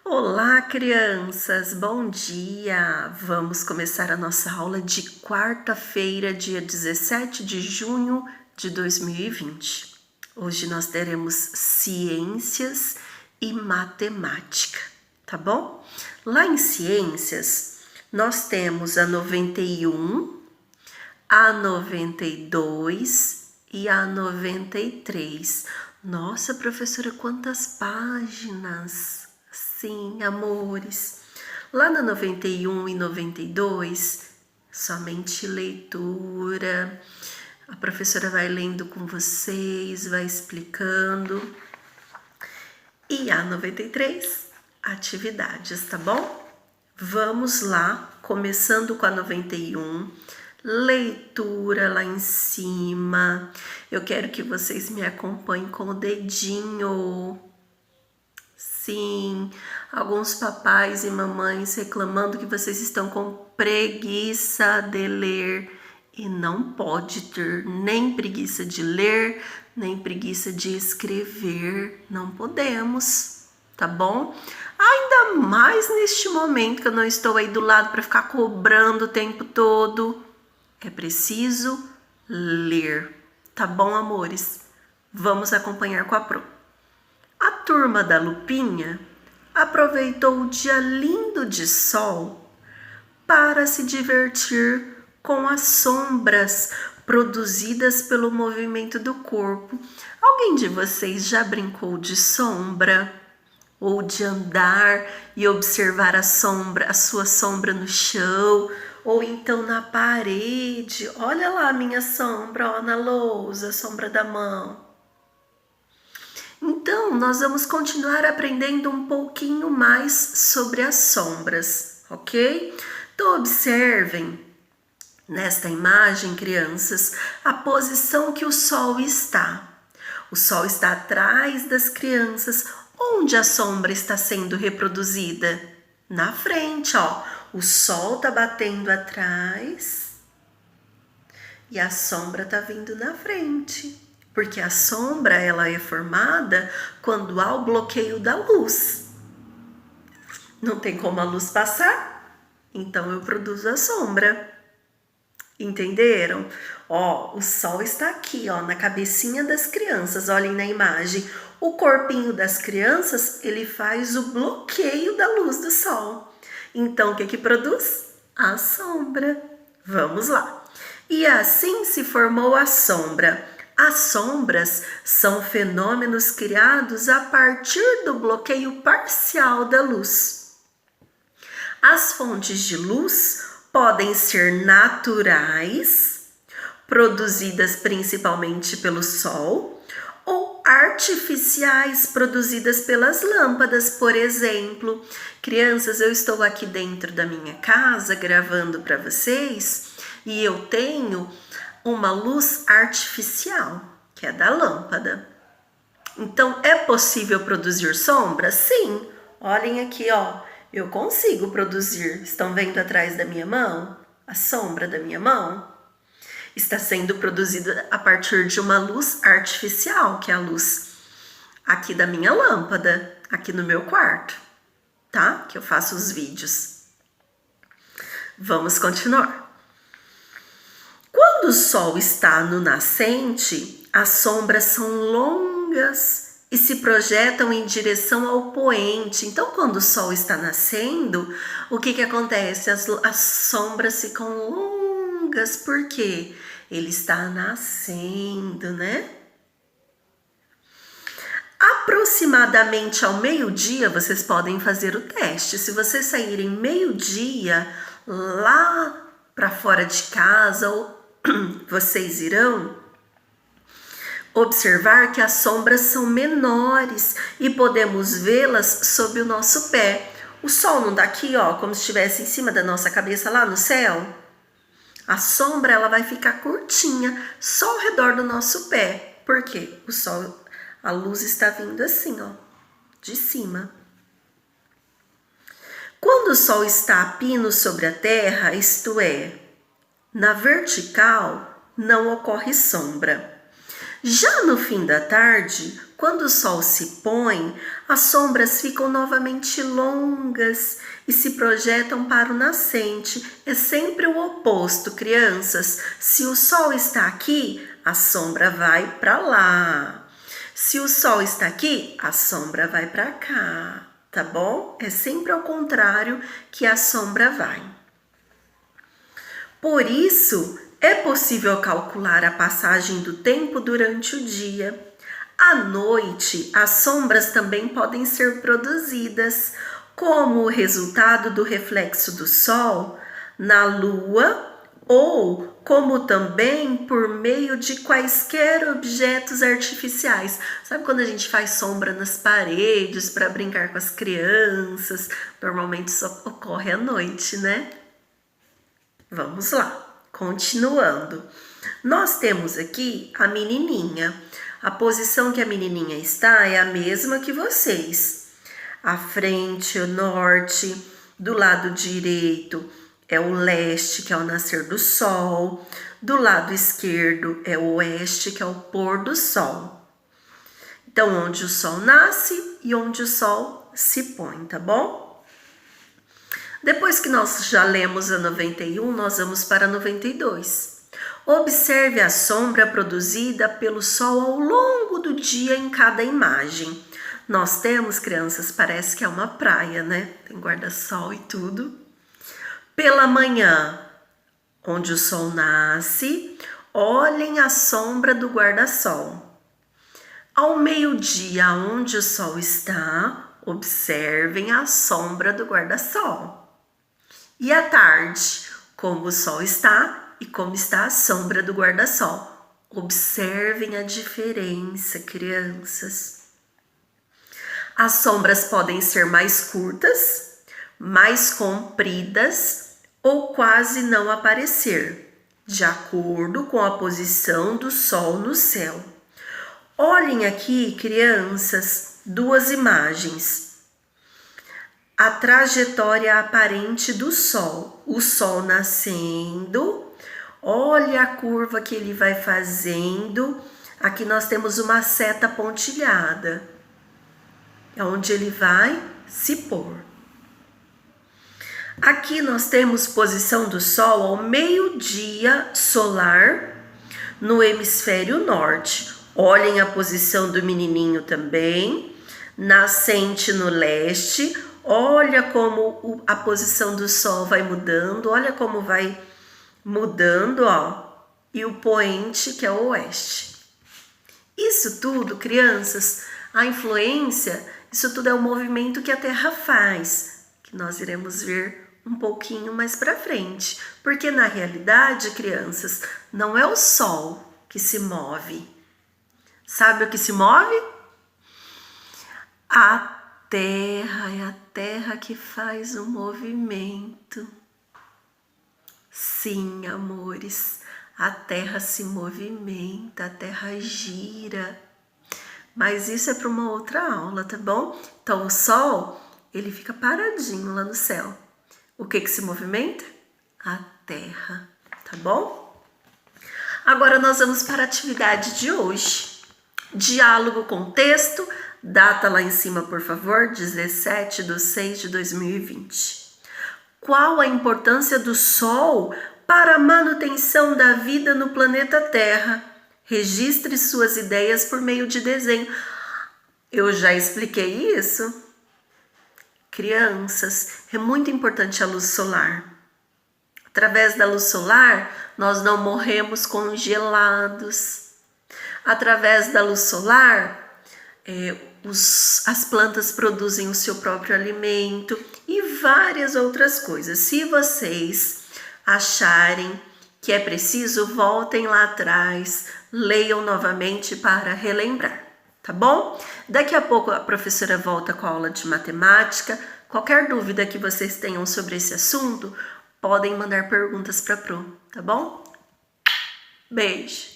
Olá, crianças! Bom dia! Vamos começar a nossa aula de quarta-feira, dia 17 de junho de 2020. Hoje nós teremos ciências e matemática, tá bom? Lá em ciências, nós temos a 91, a 92 e a 93. Nossa, professora, quantas páginas! Sim, amores. Lá na 91 e 92, somente leitura. A professora vai lendo com vocês, vai explicando. E a 93, atividades, tá bom? Vamos lá, começando com a 91. Leitura lá em cima. Eu quero que vocês me acompanhem com o dedinho. Sim, alguns papais e mamães reclamando que vocês estão com preguiça de ler. E não pode ter nem preguiça de ler, nem preguiça de escrever. Não podemos, tá bom? Ainda mais neste momento que eu não estou aí do lado para ficar cobrando o tempo todo. É preciso ler, tá bom, amores? Vamos acompanhar com a Pro. A turma da Lupinha aproveitou o dia lindo de sol para se divertir com as sombras produzidas pelo movimento do corpo. Alguém de vocês já brincou de sombra? Ou de andar e observar a sua sombra no chão, ou então na parede? Olha lá a minha sombra, ó, na lousa, a sombra da mão. Então, nós vamos continuar aprendendo um pouquinho mais sobre as sombras, ok? Então, observem nesta imagem, crianças, a posição que o sol está. O sol está atrás das crianças. Onde a sombra está sendo reproduzida? Na frente, ó. O sol está batendo atrás e a sombra está vindo na frente. Porque a sombra, ela é formada quando há o bloqueio da luz. Não tem como a luz passar, então eu produzo a sombra. Entenderam? Ó, o sol está aqui, ó, na cabecinha das crianças. Olhem na imagem. O corpinho das crianças, ele faz o bloqueio da luz do sol. Então, o que que produz? A sombra. Vamos lá. E assim se formou a sombra. As sombras são fenômenos criados a partir do bloqueio parcial da luz. As fontes de luz podem ser naturais, produzidas principalmente pelo sol, ou artificiais, produzidas pelas lâmpadas, por exemplo. Crianças, eu estou aqui dentro da minha casa gravando para vocês e eu tenho uma luz artificial, que é da lâmpada. Então, é possível produzir sombra? Sim. Olhem aqui, ó. Eu consigo produzir. Estão vendo atrás da minha mão? A sombra da minha mão? Está sendo produzida a partir de uma luz artificial, que é a luz aqui da minha lâmpada, aqui no meu quarto, tá? Que eu faço os vídeos. Vamos continuar. Quando o sol está no nascente, as sombras são longas e se projetam em direção ao poente. Então, quando o sol está nascendo, o que acontece? As sombras ficam longas, por quê? Ele está nascendo, né? Aproximadamente ao meio-dia, vocês podem fazer o teste. Se vocês saírem meio-dia lá para fora de casa, vocês irão observar que as sombras são menores e podemos vê-las sob o nosso pé. O sol não está aqui, ó, como se estivesse em cima da nossa cabeça lá no céu? A sombra, ela vai ficar curtinha, só ao redor do nosso pé. Por quê? O sol, a luz está vindo assim, ó, de cima. Quando o sol está a pino sobre a terra, isto é, na vertical, não ocorre sombra. Já no fim da tarde, quando o sol se põe, as sombras ficam novamente longas e se projetam para o nascente. É sempre o oposto, crianças. Se o sol está aqui, a sombra vai para lá. Se o sol está aqui, a sombra vai para cá, tá bom? É sempre ao contrário que a sombra vai. Por isso, é possível calcular a passagem do tempo durante o dia. À noite, as sombras também podem ser produzidas como o resultado do reflexo do sol na lua ou como também por meio de quaisquer objetos artificiais. Sabe quando a gente faz sombra nas paredes para brincar com as crianças? Normalmente isso ocorre à noite, né? Vamos lá, continuando. Nós temos aqui a menininha. A posição que a menininha está é a mesma que vocês. À frente, o norte, do lado direito é o leste, que é o nascer do sol. Do lado esquerdo é o oeste, que é o pôr do sol. Então, onde o sol nasce e onde o sol se põe, tá bom? Depois que nós já lemos a 91, nós vamos para a 92. Observe a sombra produzida pelo sol ao longo do dia em cada imagem. Nós temos, crianças, parece que é uma praia, né? Tem guarda-sol e tudo. Pela manhã, onde o sol nasce, olhem a sombra do guarda-sol. Ao meio-dia, onde o sol está, observem a sombra do guarda-sol. E à tarde, como o sol está e como está a sombra do guarda-sol. Observem a diferença, crianças. As sombras podem ser mais curtas, mais compridas ou quase não aparecer, de acordo com a posição do sol no céu. Olhem aqui, crianças, duas imagens. A trajetória aparente do sol, o sol nascendo, olha a curva que ele vai fazendo. Aqui nós temos uma seta pontilhada, onde ele vai se pôr. Aqui nós temos posição do sol ao meio-dia solar no hemisfério norte. Olhem a posição do menininho também, nascente no leste. Olha como a posição do sol vai mudando, olha como vai mudando, ó. E o poente, que é o oeste. Isso tudo, crianças, a influência, isso tudo é o movimento que a Terra faz, que nós iremos ver um pouquinho mais para frente. Porque na realidade, crianças, não é o sol que se move. Sabe o que se move? A Terra, é a Terra que faz o movimento. Sim, amores, a Terra se movimenta, a Terra gira. Mas isso é para uma outra aula, tá bom? Então, o Sol, ele fica paradinho lá no céu. O que se movimenta? A Terra, tá bom? Agora nós vamos para a atividade de hoje. Diálogo com texto. Data lá em cima, por favor, 17/6/2020. Qual a importância do Sol para a manutenção da vida no planeta Terra? Registre suas ideias por meio de desenho. Eu já expliquei isso. Crianças, é muito importante a luz solar. Através da luz solar, nós não morremos congelados. Através da luz solar, as plantas produzem o seu próprio alimento e várias outras coisas. Se vocês acharem que é preciso, voltem lá atrás, leiam novamente para relembrar, tá bom? Daqui a pouco a professora volta com a aula de matemática. Qualquer dúvida que vocês tenham sobre esse assunto, podem mandar perguntas para a Pro, tá bom? Beijo!